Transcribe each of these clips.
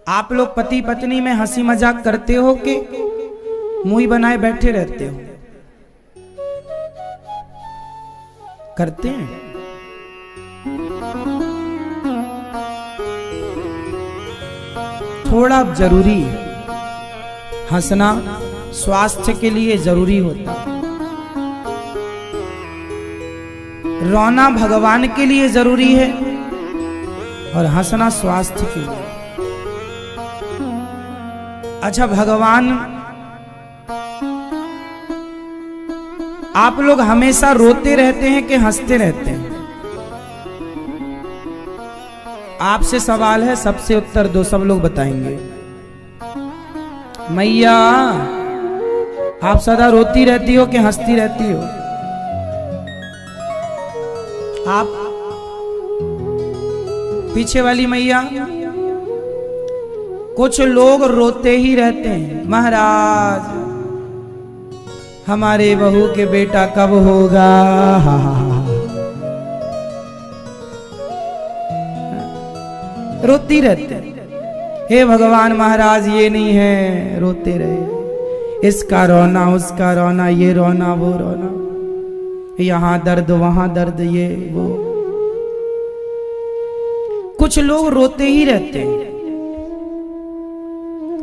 आप लोग पति पत्नी में हंसी मजाक करते हो कि मुंह बनाए बैठे रहते हो? करते हैं। थोड़ा जरूरी है हंसना, स्वास्थ्य के लिए जरूरी होता है। रोना भगवान के लिए जरूरी है और हंसना स्वास्थ्य के लिए। अच्छा भगवान, आप लोग हमेशा रोते रहते हैं कि हंसते रहते हैं? आपसे सवाल है, सबसे उत्तर दो, सब लोग बताएंगे। मैया, आप सदा रोती रहती हो कि हंसती रहती हो? आप पीछे वाली मैया, कुछ लोग रोते ही रहते हैं। महाराज, हमारे बहू के बेटा कब होगा? रोती रहते हैं। हे भगवान महाराज, ये नहीं है, रोते रहे। इसका रोना, उसका रोना, ये रोना, वो रोना, यहां दर्द, वहां दर्द, ये वो। कुछ लोग रोते ही रहते हैं।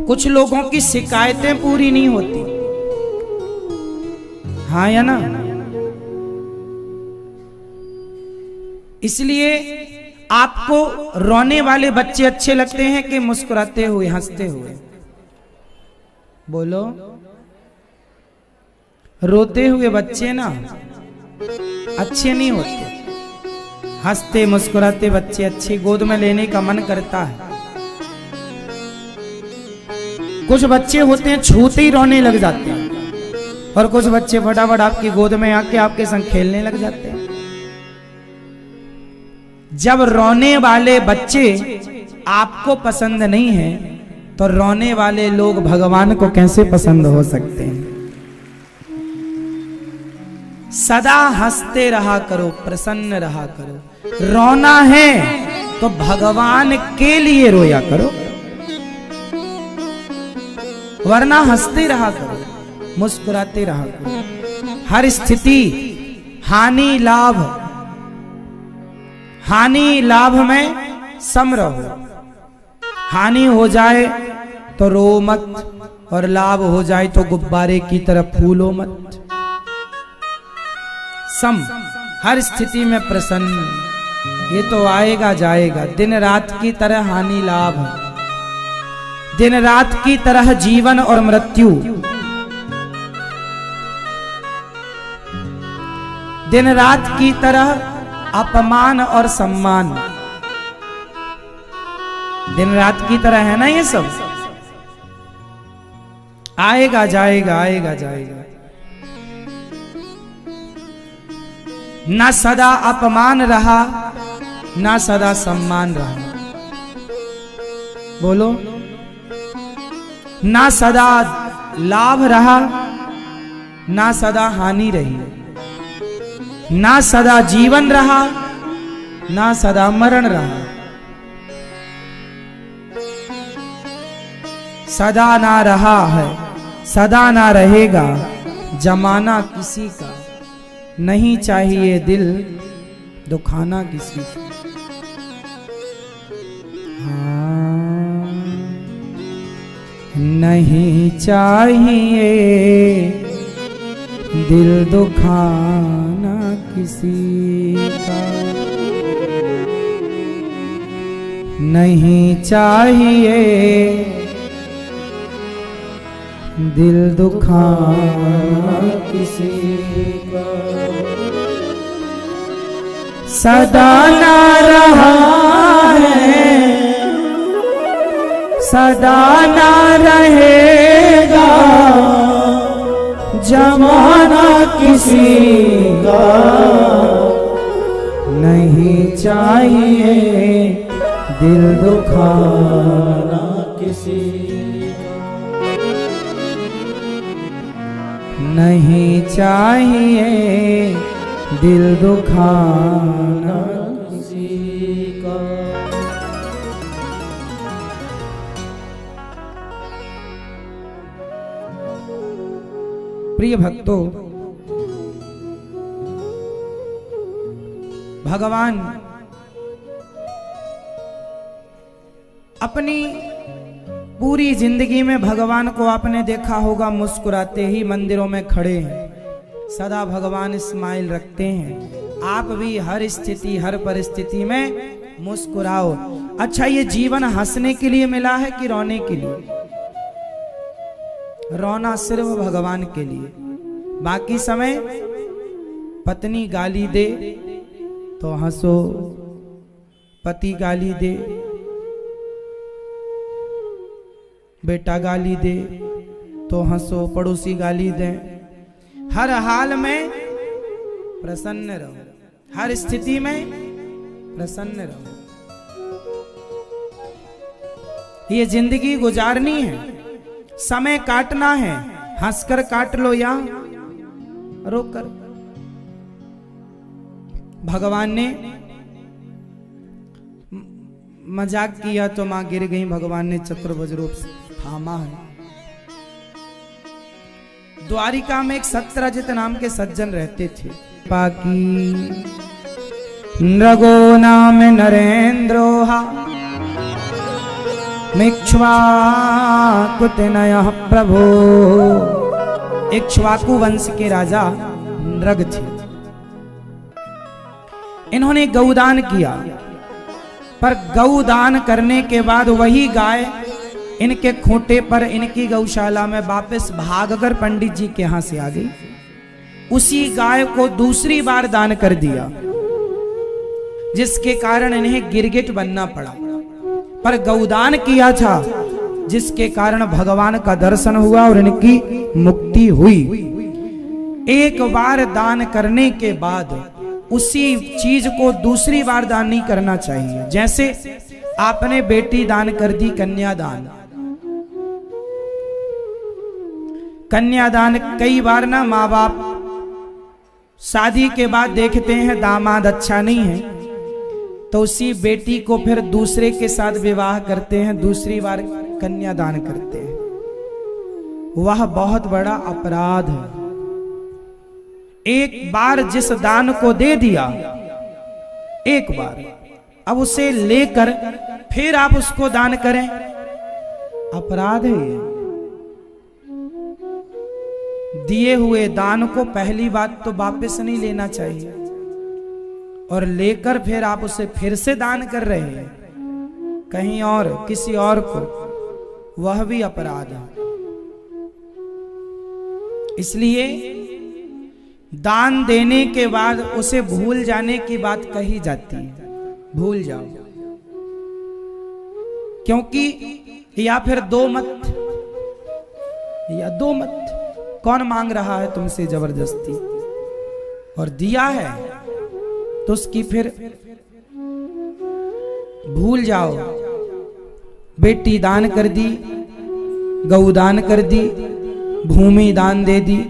कुछ लोगों की शिकायतें पूरी नहीं होती। हाँ या ना? इसलिए आपको रोने वाले बच्चे अच्छे लगते हैं कि मुस्कुराते हुए, हंसते हुए? बोलो। रोते हुए बच्चे ना अच्छे नहीं होते। हंसते मुस्कुराते बच्चे अच्छे, गोद में लेने का मन करता है। कुछ बच्चे होते हैं छूते ही रोने लग जाते हैं, और कुछ बच्चे फटाफट आपकी गोद में आके आपके संग खेलने लग जाते हैं। जब रोने वाले बच्चे आपको पसंद नहीं है, तो रोने वाले लोग भगवान को कैसे पसंद हो सकते हैं? सदा हंसते रहा करो, प्रसन्न रहा करो। रोना है तो भगवान के लिए रोया करो, वरना हंसते रहा करो, मुस्कुराते रहा करो। हर स्थिति हानि लाभ, हानि लाभ में सम रहो। हानि हो जाए तो रो मत, और लाभ हो जाए तो गुब्बारे की तरफ फूलो मत। सम, हर स्थिति में प्रसन्न। ये तो आएगा जाएगा। दिन रात की तरह हानि लाभ, दिन रात की तरह जीवन और मृत्यु। दिन रात की तरह अपमान और सम्मान। दिन रात की तरह है ना ये सब? आएगा जाएगा, आएगा जाएगा। ना सदा अपमान रहा, ना सदा सम्मान रहा। बोलो। ना सदा लाभ रहा, ना सदा हानि रही। ना सदा जीवन रहा, ना सदा मरण रहा। सदा ना रहा है, सदा ना रहेगा, जमाना किसी का। नहीं चाहिए दिल दुखाना किसी का। हाँ, नहीं चाहिए दिल दुखाना किसी का। नहीं चाहिए दिल दुखाना किसी का। सदा ना रहा है, सदा ना रहेगा, जमाना किसी का। नहीं चाहिए दिल दुखाना किसी का। नहीं चाहिए दिल दुखाना किसी का। प्रिय भक्तों, भगवान अपनी पूरी जिंदगी में भगवान को आपने देखा होगा मुस्कुराते ही मंदिरों में खड़े हैं। सदा भगवान स्माइल रखते हैं। आप भी हर स्थिति हर परिस्थिति में मुस्कुराओ। अच्छा, ये जीवन हंसने के लिए मिला है कि रोने के लिए? रोना सिर्फ भगवान के लिए, बाकी समय पत्नी गाली दे तो हंसो, पति गाली दे, बेटा गाली दे तो हंसो, पड़ोसी गाली दे, हर हाल में प्रसन्न रहो, हर स्थिति में प्रसन्न रहो। ये जिंदगी गुजारनी है, समय काटना है, हंसकर काट लो या रोकर। भगवान ने मजाक किया तो मां गिर गई, भगवान ने चतुर्भुज रूप से थामा है। द्वारिका में एक सत्यजित नाम के सज्जन रहते थे। पाकी नृगो नाम नरेंद्रोहा मिक्ष्वाकुतनयः प्रभो। इक्ष्वाकु वंश के राजा नृग थे। इन्होंने गौदान किया, पर गौदान करने के बाद वही गाय इनके खूंटे पर इनकी गौशाला में वापस भागकर पंडित जी के यहां से आ गई। उसी गाय को दूसरी बार दान कर दिया, जिसके कारण इन्हें गिरगिट बनना पड़ा। पर गौदान किया था, जिसके कारण भगवान का दर्शन हुआ और इनकी मुक्ति हुई। एक बार दान करने के बाद उसी चीज को दूसरी बार दान नहीं करना चाहिए। जैसे आपने बेटी दान कर दी, कन्यादान। कन्यादान कई बार ना माँ बाप शादी के बाद देखते हैं दामाद अच्छा नहीं है, तो उसी बेटी को फिर दूसरे के साथ विवाह करते हैं, दूसरी बार कन्यादान करते हैं। वह बहुत बड़ा अपराध है। एक बार जिस दान को दे दिया, एक बार, अब उसे लेकर फिर आप उसको दान करें, अपराध है ये। दिए हुए दान को पहली बात तो वापस नहीं लेना चाहिए, और लेकर फिर आप उसे फिर से दान कर रहे हैं कहीं और, किसी और को, वह भी अपराध है। इसलिए दान देने के बाद उसे भूल जाने की बात कही जाती है। भूल जाओ, क्योंकि या फिर दो मत, या दो मत। कौन मांग रहा है तुमसे जबरदस्ती, और दिया है तो उसकी फिर भूल जाओ। बेटी दान कर दी, गौ दान कर दी, भूमि दान दे दी।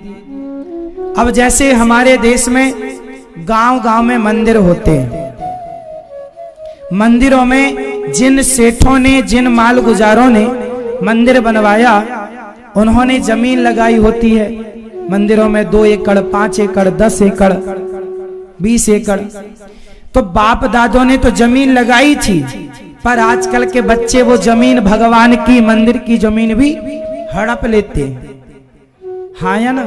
अब जैसे हमारे देश में गांव-गांव में मंदिर होते हैं, मंदिरों में जिन सेठों ने, जिन माल गुजारों ने मंदिर बनवाया, उन्होंने जमीन लगाई होती है। मंदिरों में 2 एकड़, 5 एकड़, 10 एकड़, 20 एकड़, तो बाप दादों ने तो जमीन लगाई थी। पर आजकल के बच्चे वो जमीन, भगवान की, मंदिर की जमीन भी हड़प लेते हैं। हाँ या ना?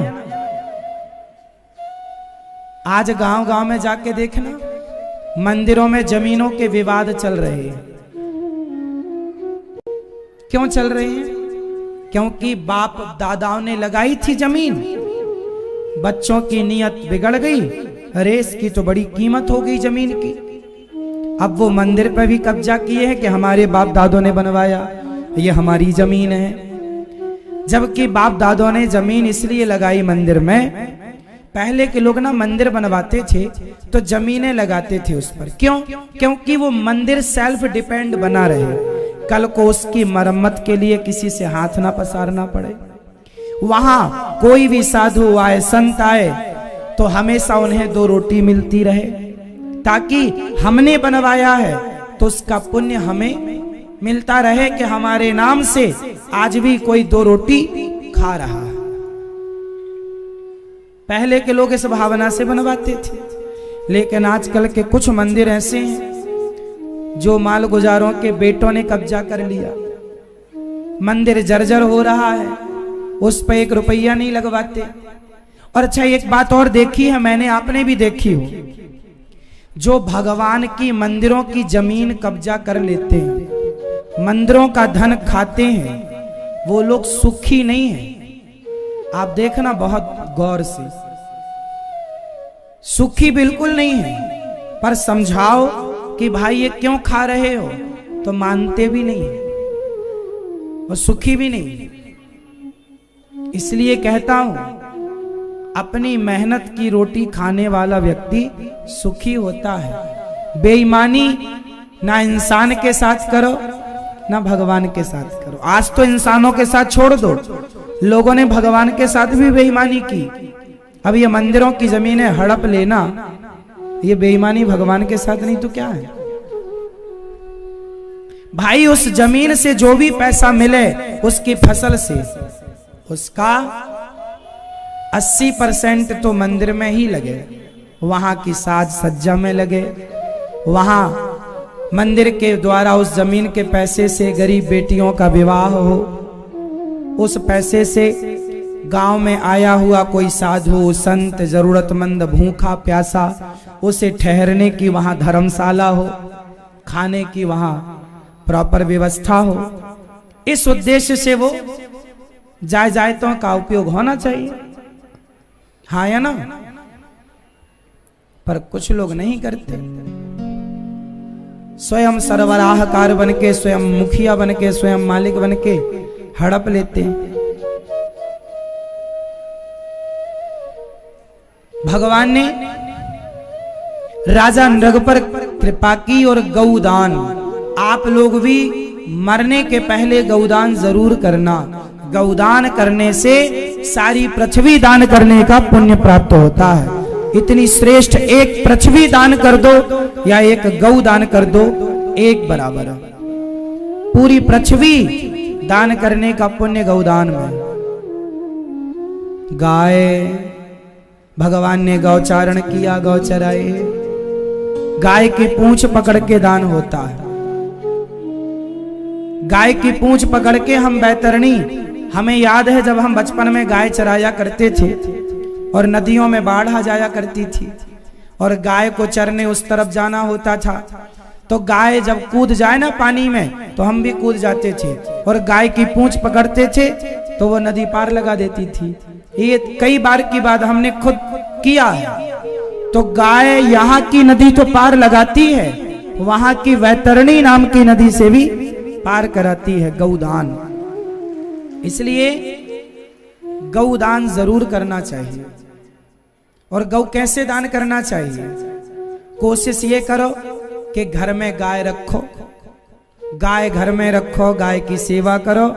आज गांव-गांव में जाके देखना, मंदिरों में जमीनों के विवाद चल रहे हैं। क्यों चल रहे हैं? क्योंकि बाप दादाओं ने लगाई थी जमीन, बच्चों की नीयत बिगड़ गई। अरे इसकी तो बड़ी कीमत हो गई जमीन की। अब वो मंदिर पर भी कब्जा किए हैं कि हमारे बाप दादों ने बनवाया, ये हमारी जमीन है। जबकि बाप दादों ने जमीन इसलिए लगाई मंदिर में, पहले के लोग ना मंदिर बनवाते थे तो जमीनें लगाते थे उस पर। क्यों? क्योंकि वो मंदिर सेल्फ डिपेंड बना रहे, कल को उसकी मरम्मत के लिए किसी से हाथ ना पसारना पड़े। वहां कोई भी साधु आए, संत आए, तो हमेशा उन्हें 2 रोटी मिलती रहे, ताकि हमने बनवाया है तो उसका पुण्य हमें मिलता रहे कि हमारे नाम से आज भी कोई 2 रोटी खा रहा है। पहले के लोग इस भावना से बनवाते थे, लेकिन आजकल के कुछ मंदिर ऐसे हैं जो मालगुजारों के बेटों ने कब्जा कर लिया। मंदिर जर्जर हो रहा है, उस पर 1 रुपया नहीं लगवाते। और अच्छा, एक बात और देखी है मैंने, आपने भी देखी हो, जो भगवान की मंदिरों की जमीन कब्जा कर लेते हैं, मंदिरों का धन खाते हैं, वो लोग सुखी नहीं हैं। आप देखना बहुत गौर से, सुखी बिल्कुल नहीं है। पर समझाओ कि भाई ये क्यों खा रहे हो, तो मानते भी नहीं और सुखी भी नहीं। इसलिए कहता हूं, अपनी मेहनत की रोटी खाने वाला व्यक्ति सुखी होता है। बेईमानी ना इंसान के साथ करो ना भगवान के साथ करो। आज तो इंसानों के साथ छोड़ दो, लोगों ने भगवान के साथ भी बेईमानी की। अब ये मंदिरों की जमीनें हड़प लेना, ये बेईमानी भगवान के साथ नहीं तो क्या है भाई। उस जमीन से जो भी पैसा मिले, उसकी फसल से उसका 80% तो मंदिर में ही लगे, वहां की साज सज्जा में लगे, वहां मंदिर के द्वारा उस जमीन के पैसे से गरीब बेटियों का विवाह हो, उस पैसे से गांव में आया हुआ कोई साधु संत जरूरतमंद भूखा प्यासा, उसे ठहरने की वहां धर्मशाला हो, खाने की वहां प्रॉपर व्यवस्था हो। इस उद्देश्य से वो जायदादों का उपयोग होना चाहिए, हाँ या ना। पर कुछ लोग नहीं करते, स्वयं सरबराहकार बनके, स्वयं मुखिया बनके, स्वयं मालिक बनके हड़प लेते हैं। भगवान ने राजा नृग पर कृपा की और गौदान, आप लोग भी मरने के पहले गौदान जरूर करना। गौदान करने से सारी पृथ्वी दान करने का पुण्य प्राप्त होता है। इतनी श्रेष्ठ, एक पृथ्वी दान कर दो या एक गौ दान कर दो, एक बराबर है। पूरी पृथ्वी दान करने का पुण्य गौदान में। गाय, भगवान ने गौचारण किया, गौ चराए, गाय की पूंछ पकड़ के दान होता है। गाय की पूंछ पकड़ के हम बैतरणी, हमें याद है जब हम बचपन में गाय चराया करते थे और नदियों में बाढ़ आ जाया करती थी और गाय को चरने उस तरफ जाना होता था, तो गाय जब कूद जाए ना पानी में तो हम भी कूद जाते थे और गाय की पूंछ पकड़ते थे तो वो नदी पार लगा देती थी। ये कई बार की बात हमने खुद किया है। तो गाय यहाँ की नदी तो पार लगाती है, वहां की वैतरणी नाम की नदी से भी पार कराती है गौदान। इसलिए गौदान जरूर करना चाहिए। और गौ कैसे दान करना चाहिए? कोशिश ये करो कि घर में गाय रखो, गाय घर में रखो, गाय की सेवा करो,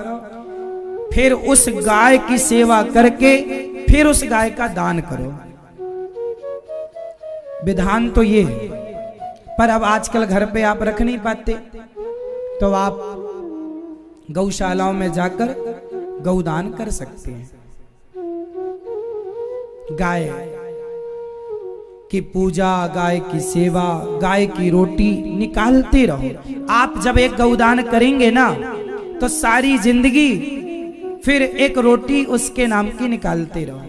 फिर उस गाय की सेवा करके फिर उस गाय का दान करो। विधान तो ये है, पर अब आजकल घर पे आप रख नहीं पाते, तो आप गौशालाओं में जाकर गौदान कर सकते हैं। गाय की पूजा, गाय की सेवा, गाय की रोटी निकालते रहो। आप जब एक गौदान करेंगे ना तो सारी जिंदगी फिर एक रोटी उसके नाम की निकालते रहो,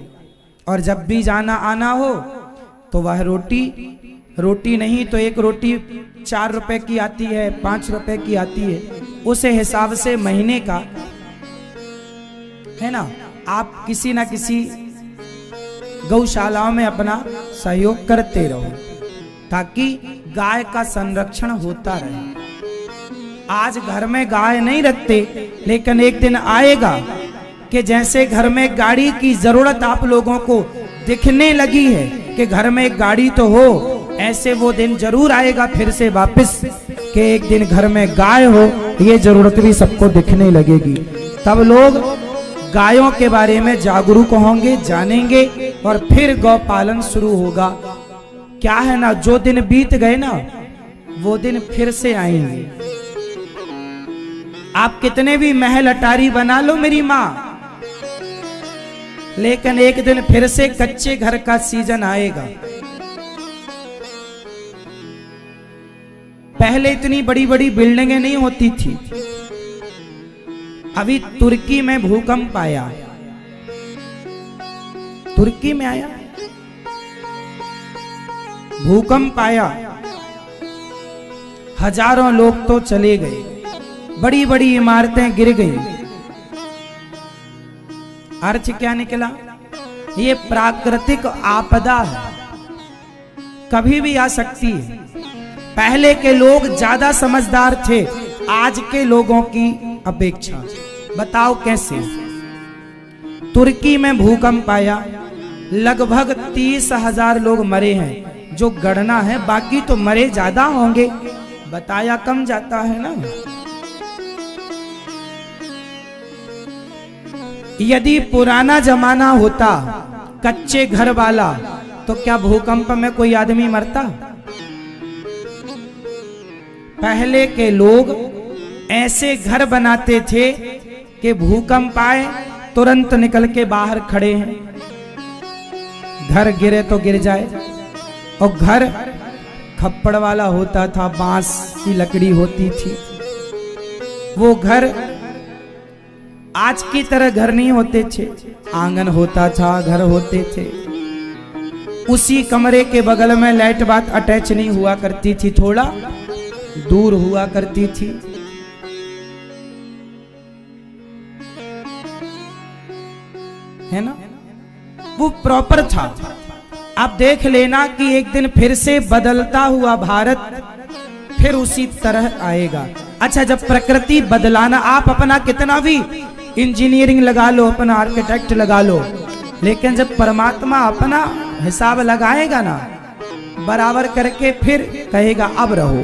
और जब भी जाना आना हो तो वह रोटी नहीं तो एक रोटी 4 रुपए की आती है, 5 रुपए की आती है, उसे हिसाब से महीने का है ना, आप किसी ना किसी गौशालाओं में अपना सहयोग करते रहो ताकि गाय का संरक्षण होता रहे। आज घर में गाय नहीं रखते, लेकिन एक दिन आएगा कि जैसे घर में गाड़ी की जरूरत आप लोगों को दिखने लगी है कि घर में एक गाड़ी तो हो, ऐसे वो दिन जरूर आएगा फिर से वापस कि एक दिन घर में गाय हो, ये जरूरत भी सबको दिखने लगेगी। तब लोग गायों के बारे में जागरूक होंगे, जानेंगे, और फिर गौ पालन शुरू होगा। क्या है ना, जो दिन बीत गए ना वो दिन फिर से आएंगे। आप कितने भी महल अटारी बना लो मेरी माँ, लेकिन एक दिन फिर से कच्चे घर का सीजन आएगा। पहले इतनी बड़ी बड़ी बिल्डिंगें नहीं होती थी। अभी तुर्की में भूकंप आया, तुर्की में आया भूकंप आया, हजारों लोग तो चले गए, बड़ी बड़ी इमारतें गिर गई। अर्थ क्या निकला? ये प्राकृतिक आपदा है, कभी भी आ सकती है। पहले के लोग ज्यादा समझदार थे आज के लोगों की अपेक्षा। बताओ कैसे? तुर्की में भूकंप आया, लगभग 30,000 लोग मरे हैं, जो गणना है, बाकी तो मरे ज्यादा होंगे, बताया कम जाता है ना। यदि पुराना जमाना होता कच्चे घर वाला, तो क्या भूकंप में कोई आदमी मरता? पहले के लोग ऐसे घर बनाते थे कि भूकंप आए तुरंत निकल के बाहर खड़े हैं, घर गिरे तो गिर जाए। और घर खप्पड़ वाला होता था, बांस की लकड़ी होती थी। वो घर आज की तरह घर नहीं होते थे, आंगन होता था, घर होते थे। उसी कमरे के बगल में लाइट बात अटैच नहीं हुआ करती थी, थोड़ा दूर हुआ करती थी। है ना? वो प्रॉपर था। आप देख लेना कि एक दिन फिर से बदलता हुआ भारत फिर उसी तरह आएगा। अच्छा, जब प्रकृति बदलाना, आप अपना कितना भी इंजीनियरिंग लगा लो, अपना आर्किटेक्ट लगा लो, लेकिन जब परमात्मा अपना हिसाब लगाएगा ना बराबर करके, फिर कहेगा अब रहो।